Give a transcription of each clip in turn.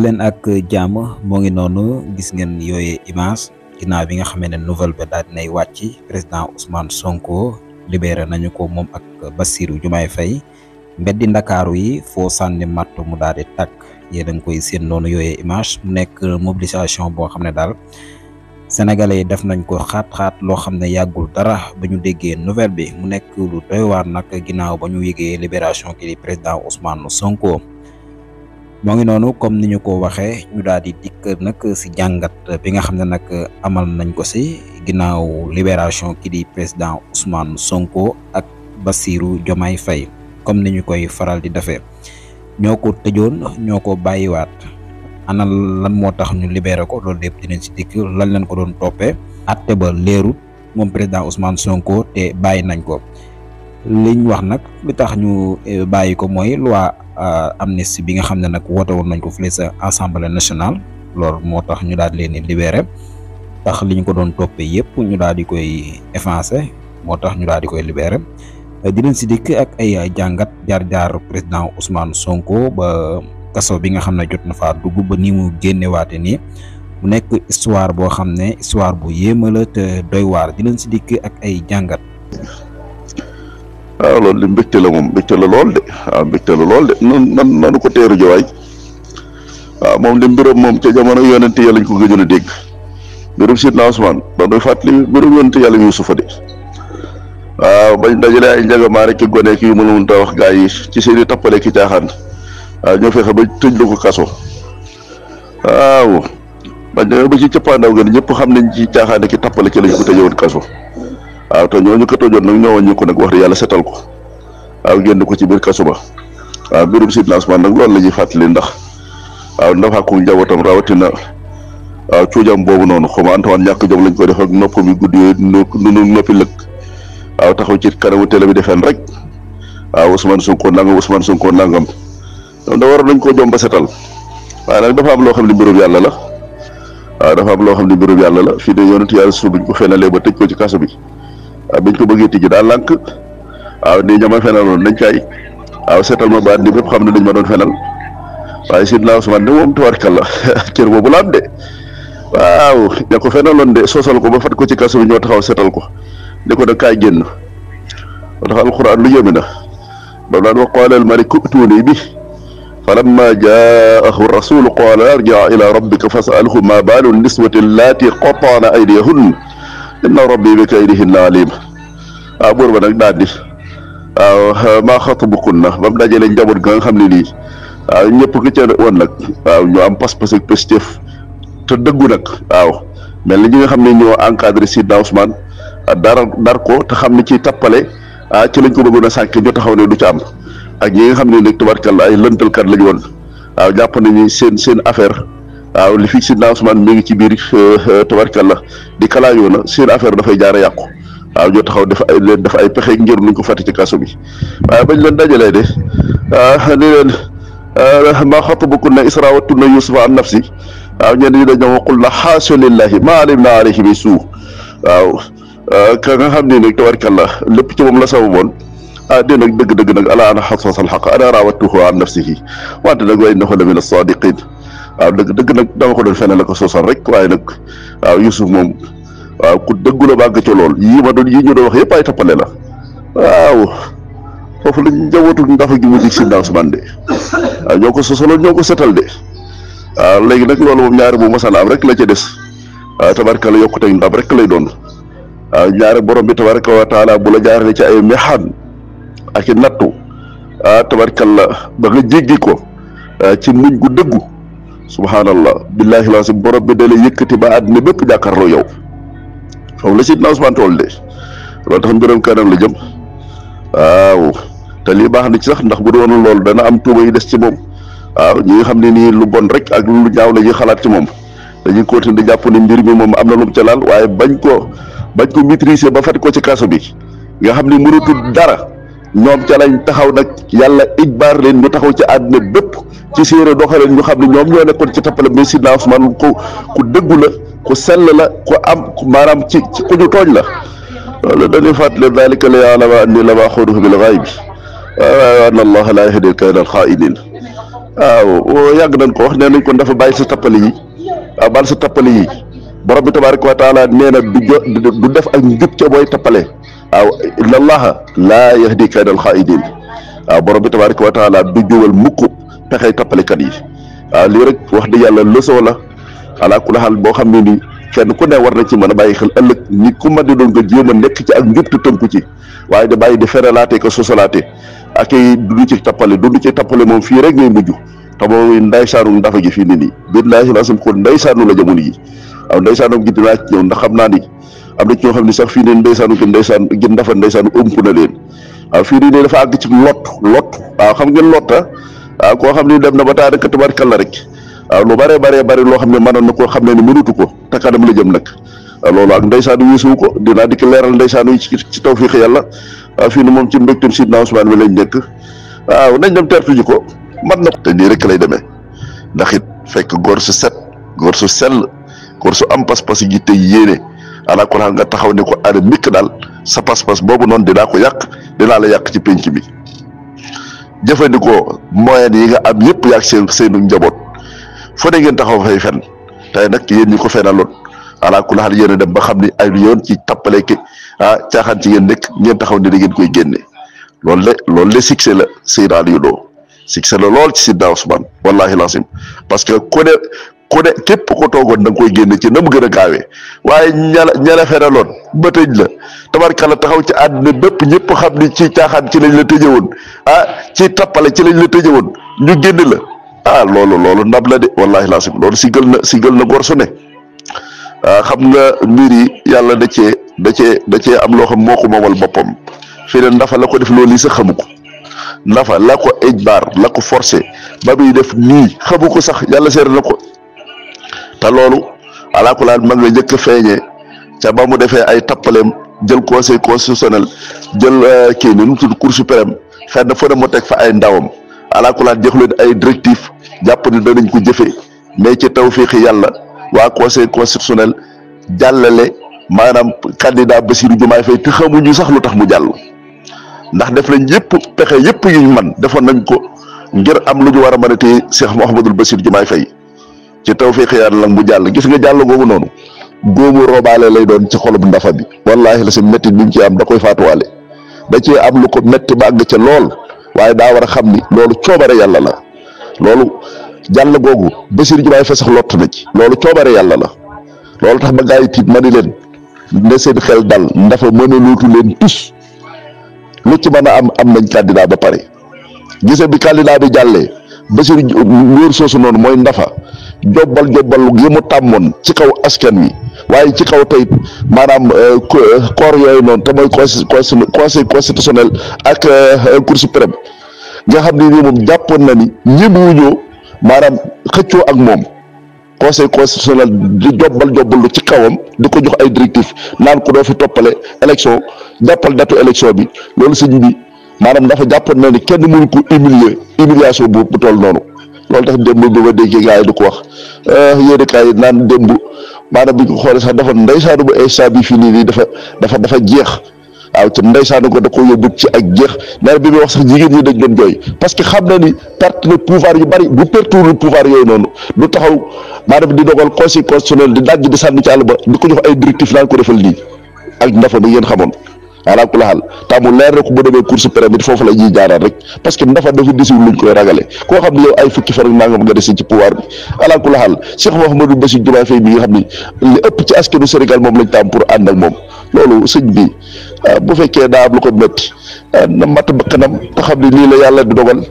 leen ak jàmm moo ngi noonu gis ngeen yooyee image ginnaaw bi nga xamee ne nouvelle ba daal dinay wàcc président Ousmane Sonko libéré nañu ko moom ak Bassirou Diomaye Faye mbeddi ndakaaru yi foo sànni matt mu daal di tàkk yéen a ngi koy seen noonu yooyee image mu nekk mobilisation boo xam ne daal sénégalais yi def nañ ko xaat-xaat loo xam ne yàggul dara ba ñu déggee nouvelle bi mu nekk lu doy waar nag ginnaaw ba ñu yëgee libération ki di président Ousmane Sonko. moo ngi noonu comme ni ñu ko waxee ñu daal di dikk nag si jàngat bi nga xam ne nag amal nañ ko si ginnaaw libération ki di président Ousmane Sonko ak Bassirou Diomaye Faye comme ni ñu koy faral di defee ñoo ko tëjoon ñoo ko bàyyiwaat ana lan moo tax ñu libéré ko loolu lépp dinañ si dikk lan leen ko doon toppee atte ba leerut moom président Ousmane Sonko te bàyyi nañ ko liñ wax nag li tax ñu bàyyi ko mooy loi amnistie bi nga xam ne nag woote woon nañ ko fële sa assemblée nationale loolu moo tax ñu daal di leen di libéré tax li ñu ko doon toppee yëpp ñu daal di koy effacé moo tax ñu daal di koy libéré dinañ si dikk ak ay jàngat jaar-jaar président Ousmane Sonko ba kaso bi nga xam ne jot na faa dugg ba ni mu génnewaate nii mu nekk histoire boo xam ne histoire bu yéema la te doy waar dinañ si dikk ak ay jàngat. waaw loolu de mbégte la moom mbégte la lool de waaw mbégte la lool de nanu ko teeru jowaay waaw moom de mbiram moom ca jamono yonente yàlla ñu ko gëjoon a dégg mbirum Sidna Ousmane da doy fàttali mbirum yonente yàlla Yuusufa de waaw bañ dajale ay njagamaa rek ki gone ki yu mënul ta wax gaa yi ci seeni tappale ki caaxaan waaw ñoo fexe ba tëj lu ko kaso waaw bañ demee ba ci cëppaandaw gën ñëpp xam nañ ci caaxaan ki tappale ci lañ ko tëjewoon kaso waaw te ñooñu ko tëjoon nag ñoo wàññi ko nag wax dëgg yàlla setal ko waaw génn ko ci biir kaso ba waaw mbirum Sidna Ousmane nag loolu la ñuy fàttali ndax waaw ndax ak njabootam rawatina waaw cuujam boobu noonu xaw ma Antoine ñàkk jom lañ ko def ak noppam yu guddi yooyu nu noppi lëkk waaw taxaw ci kanamu télé bi defeen rek waaw Ousmane Sonko nangam Ousmane Sonko nangam ñoom da waroon nañ koo jom ba setal waaye nag dafa am loo xam ne mbirum yàlla la waaw dafa am loo xam ne mbirum yàlla la fii de yonent yàlla suuf buñ ko fenalee ba tëj ko ci kaso bi waaw biñ ko bëggee tijji daal lànk waaw nii ñama fenaloon nañ kay waaw seetal ma baat ni bépp xam ne dañ ma doon fenal waaye Sidna Ousmane de moom tubaarkalla cër boobu la am de waaw ña ko fenaloon de sosal ko ba fat ko ci kaso bi ñoo taxaw seetal ko ne ko da kaay génn moo tax alxuraan lu yéeme na ba daan wa qaala al maliku utuuni bi falamma jaahu rasulu qaala arji'a ila rabbika fas'alhu ma baalu niswati allaati qata'na aydiyahunna inna rabbi bi kaydihinna alim waaw buur ba nag daal di waaw maa xatabukunna ba mu dajale njaboot ga nga xam ne nii waaw ñëpp ko ca woon nag waaw ñu am pas-pas ak positif te dëggu nag waaw mel ni ñi nga xam ne ñoo encadré Sidna Ousmane dar ko te xam ne ci tappale ci lañ ko bëggoon a sànq ñu taxaw ne du ci am ak ñi nga xam ne nag tubaarkalla ay lëntalkat lañu woon waaw jàpp nañu seen affaire. waaw li fi Sidna Ousmane mi ngi ci biir tabarkalla di kalaayoo na seen affaire dafay jaar a yàqu waaw ñoo taxaw def ay pexe ngir nuñ ko fàtte ci kaso bi waaye bañ leen dajalee de ni leen maa xatabukunna iz raawattunna Yuusufa an nafsi waaw ñenn ñi dañoo waqul na xaasha lillahi maa alimnaa alayhi min suu waaw ka nga xam ne nag tabarkalla lépp ci moom la sababoon di nag dëgg-dëgg nag ala ana xasasal xaq ana raawattuhu an nafsihi wante nag wa innahu la min as-saadiqiin waaw dëgg nag dama ko doon feneen la ko soosal rek waaye nag waaw Youssouf moom waaw ku dëggu la bàgg ca lool yii ñu doon wax yëpp ay tappale la waaw foofu lañ njabootu ndafa gi mu dig Sidna Ousmane de waaw ñoo ko sosaloon ñoo ko setal de waaw léegi nag loolu moom ñaari bu masana am rek la ca des waaw tabarkalla yokkuteg ndam rek lay doon waaw ñaari borom bi tabaraka wa taala bu la jaarale ci ay mexaan ak i nattu tabarkalla ba nga jéggi ko ci muñ gu dëggu subhaanallah billahi laasim borom bi da lay yëkkati ba àddina bépp jàkkaarloo yow foofu la Sidna Ousmane tool de loolu tax mbiram kanam la jëm waaw te lii baax na ci sax ndax bu doon loolu dana am tuuma yu des ci moom waaw ñi nga xam ne nii lu bon rek ak lu ñaaw la ñuy xalaat ci moom dañuy continuer di jàpp ne mbir mi moom am na lu mu ca laal waaye bañ ko maîtriser ba fat ko ci kaso bi nga xam ne mënatul dara ñoom ca lañ taxaw nag yàlla ijbaar leen ñu taxaw ci àddina bépp ci séeréer doxaleen ñu xam ne ñoom ñoo nekkoon ci tappale mais Sidna Ousmane ku dëggu la ku sell la ku am maanaam ci ku ñu tooñ la loolu dañuy fàttali dalika li ya'lama anni lam axuduhu bil ghaybi wa anna allaha la yahdi kayda al xaa'iniin waaw yàgg nañ ko wax nee nañ kon dafa bàyyi sa tappale yi waaw baal sa tappale yi borom bi tabaaraka wa taala nee na du def ak njub ca booy tappale waaw inna allaha laa yahdi kaydal xaa'iniin waaw borom bi tabaaraka wa taala du jubal mukk pexey tappalekat yi waaw lii rek wax dëgg yàlla leçon la ala kulli xaal boo xam ne ni kenn ku ne war na ci mën a bàyyi xel ëllëg nit ku ma di doon nga jéem a nekk ci ak njub te tënku ci waaye da bàyyi di feralaate ko sosalaate ak ay du ci tappale moom fii rek ngay mujj te moom ndeysaanu ndafa gi fii nii nii billaahi laa sam ko ndeysaanu la jamono yi waaw ndeysaanam gi dinaa ci ñëw ndax xam naa ni am na ci ñoo xam ne sax fii nii ndeysaanu gi ndafa ndeysaanu ëmp na leen waaw fii nii dafa àgg ci lot waaw xam ngeen lotta waaw koo xam ne dem na ba daanaka tabarkalla rek waaw lu bëree loo xam ne mënoon na koo xam ne ni mënutu ko te kanam la jëm nag loolu ak ndeysaanu weesu ko dinaa di ko leeral ndeysaanu yi ci tawfiix yàlla waaw fii ni moom ci mbégtum Sidna Ousmane bi lañ nekk waaw nañ dem tertu ji ko mat na ko te nii rek lay demee ndax it fekk góor su set góor su sell góor su am pas-pas yi te yéene ala ko nga taxaw ne ko aada mikk daal sa pas-pas boobu noonu dinaa ko yàq dinaa la yàq ci pénc bi jëfandikoo moyen yi nga am yëpp yàq seenu njaboot foo ne ngeen taxaw fay fen tey nag yéen ñi ko fenaloon ala kulli xaal yéen a dem ba xam ni ay yoon ci tappale ki caaxaan ci ngeen nekk ngeen taxaw ne da ngeen koy génne loolu de succès la Seydina Aliou Lo succès la lool ci Sidna Ousmane wallahi lasim parce que ku ne képp ko toogoon da nga koy génne ci na mu gën a gaawee waaye ñala fenaloon ba tëj la tabarkalla taxaw ci àdduna bépp ñëpp xam ni ci caaxaan ci lañ la tëjewoon ci tappale ci lañ la tëjewoon ñu génn la loolu ndab la de wallahi lasim loolu sigal na góor su ne xam nga mbir yi yàlla da cee am loo xam moo ko moomal boppam fii ne ndafa la ko def loolu yi sax xamu ko ndafa la ko ijbaar la ko forcé ba muy def nii xamu ko sax yàlla seer na ko te loolu alaakulaal mag la njëkk a feeñee ca ba mu defee ay tappaleem jël conseil constitutionnel jël kii ni nu mu tudd cour suprême fenn fu ne mu teg fa ay ndawam alaakulaal jox leen ay directive jàpp ni danañ ko jëfee mais ci tawfiixi yàlla waa conseil constitutionnel jàllale maanaam candidat Bassirou Diomaye Faye te xamuñu sax lu tax mu jàll ndax def nañ yëpp pexe yëpp yuñ man defoon nañ ko ngir am lu ñu war a mën a téye Cheikh Mouhamadul Bassirou Diomaye Faye ci tawfiixi yàlla mu jàll gis nga jàll googu noonu góomu robaale lay doon ci xolub ndafa bi wallahi la si métti bi mu ci am da koy faatuwaale da cee am lu ko métti ba àgg ca lool waaye daa war a xam ni loolu coobare yàlla la loolu jàll googu Bassirou Diomaye Faye sax lott na ci loolu coobare yàlla la loolu tax ba gaa yi tiit ma ni leen ne seen xel dal ndafa mën a luutu leen tus lu ci mën a am nañ candidat ba pare gise bi candidat bi jàllee Bassirou ngóor soosu noonu mooy ndafa jobbal yi mu tàmmoon ci kaw askan wi waaye ci kaw tey maanaam corps yooyu noonu te mooy conseil constitutionnel ak cour suprême nga xam ne nii moom jàppoon na ni ñëbuñoo maanaam xëccoo ak moom conseil constitutionnel di jobbalu ci kawam di ko jox ay directives naan ko doo fi toppale élection jàppal datu élection bi loolu sëñ bi maanaam dafa jàppoon na ni kenn mënu ko humiliation bu toll noonu loolu tax démb bi ma déggee gars yi di ko wax yéen kaay yi naan démb maanaam bi ko xoolee sax dafa ndeysaanu ba instant bi fii nii dafa jeex waaw te ndeysaanu ko da ko yóbbu ci ak jeex nee na bi muy wax sax jigéen ñi dañ doon jooy parce que xam na ni perte le pouvoir yu bari bu pertourner pouvoir yooyu noonu du taxaw maanaam di dogal conseil constitutionnel di dajj di sànni ci àll ba di ko jox ay directives naan ko defal nii ak ndafa ni ngeen xamoon ala ku laxal taamu leer rek bu demee cour suprême it foofu la ñuy jaaraat rek parce que ndafa dafa desiwul luñ koy ragale koo xam ne yow ay fukki fan ak nangam nga desi ci pouvoir bi ala ku laxal Cheikh Mouhamadou Bassirou Diomaye Faye bi nga xam ni li ëpp ci askanu Sénégal moom lañ taam pour ànd ak moom loolu sëñ bi bu fekkee daa am lu ko métti na matt bakkanam te xam ne lii la yàlla di dogal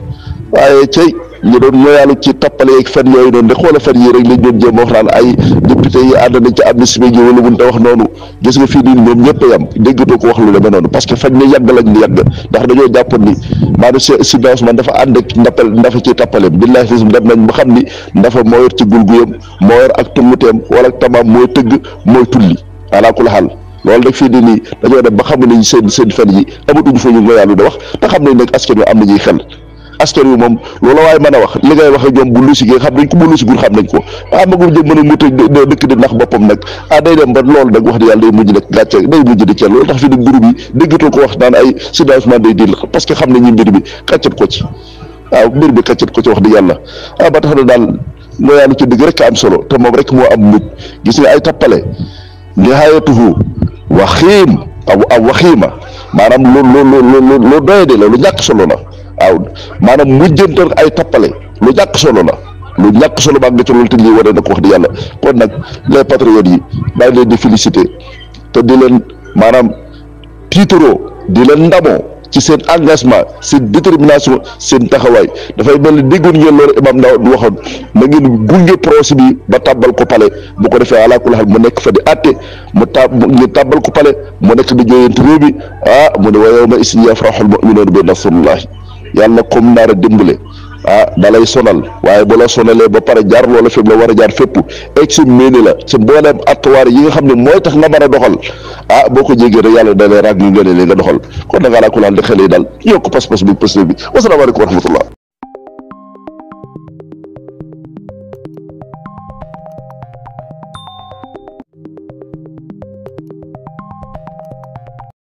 waaye cey ñu doon ñooyaalu ci tappale ak fen yooyu noonu de xoola fen yi rek lañ doon jéem wax naan ay député yi ànd nañ ci amnistie bi wala mun te wax noonu gis nga fii nii ñoom ñëpp a yam déggatoo ko wax lu demee noonu parce que fañ ne yàgg lañ yàgg ndax dañoo jàppoon ni maanaam Sidna Ousmane dafa ànd ak ndafa ci tappaleem billahi dem nañ ba xam ni ndafa moo yor ci gulguyam moo yor ak tunguteem wala ak tamaam mooy tëgg mooy tulli ala kulli xaal loolu nag fii nii dañoo dem ba xam nañ seen fen yi amatuñu fa ñu ngoyaalu di wax te xam nañ nag askan wi am nañuy xel askan wi moom loolu waaye mën a wax li ngay wax ak ñoom bu lusigee xam nañ ko bu lusigul xam nañ ko magum jëm mën a mu tëj dëkk di nax boppam nag day dem ba loolu nag wax di yàlla day mujj nag gàcce day mujj di ceel loolu tax fi nag groupe yi déggatoo ko wax naan ay Sidna Ousmane day diil parce que xam nañ ñu mbir bi kàccab ko ci waaw mbir bi kàccet ko ci wax dëgg yàlla ba tax na daal moo yàlla ci dëgg rek am solo te moom rek moo am mujj gis nga ay tappale nihaayatuhu waxiim aw waxiima maanaam lu doyade la lu ñàkk solo la waaw maanaam mujjantal ay tappale lu ñàkk solo la lu ñàkk solo ba nga ci loolu te lii wane na ko wax di yàlla kon nag les patriotes yi maa ngi leen di féliciter te di leen maanaam tiitaroo di leen ndamoo ci seen engagement seen détermination seen taxawaay dafay mel ni déggoon ngeen loolu imam Ndaw du waxoon na ngeen gunge procès bi ba tàbbal ko pale bu ko defee alaa kulli haal mu nekk fa di àtte ñu tàbbal ko pale mu nekk di jooyante réew mi mu ne wa yawma isin yafrahul mu'minuuna bi nasrillahi yàlla comme naar a dimbale da lay sonal waaye bu la sonalee ba pare jaar loola fi la war a jaar fépp examiné la ci mbooleem attuwaar yi nga xam ne mooy tax nga mën a doxal boo ko jégee rek yàlla da lay ràgg nga doxal kon nag alaa kulli haal di xel yi daal yokk pas-pas bi wasalaamaaleykum wa rahmatullah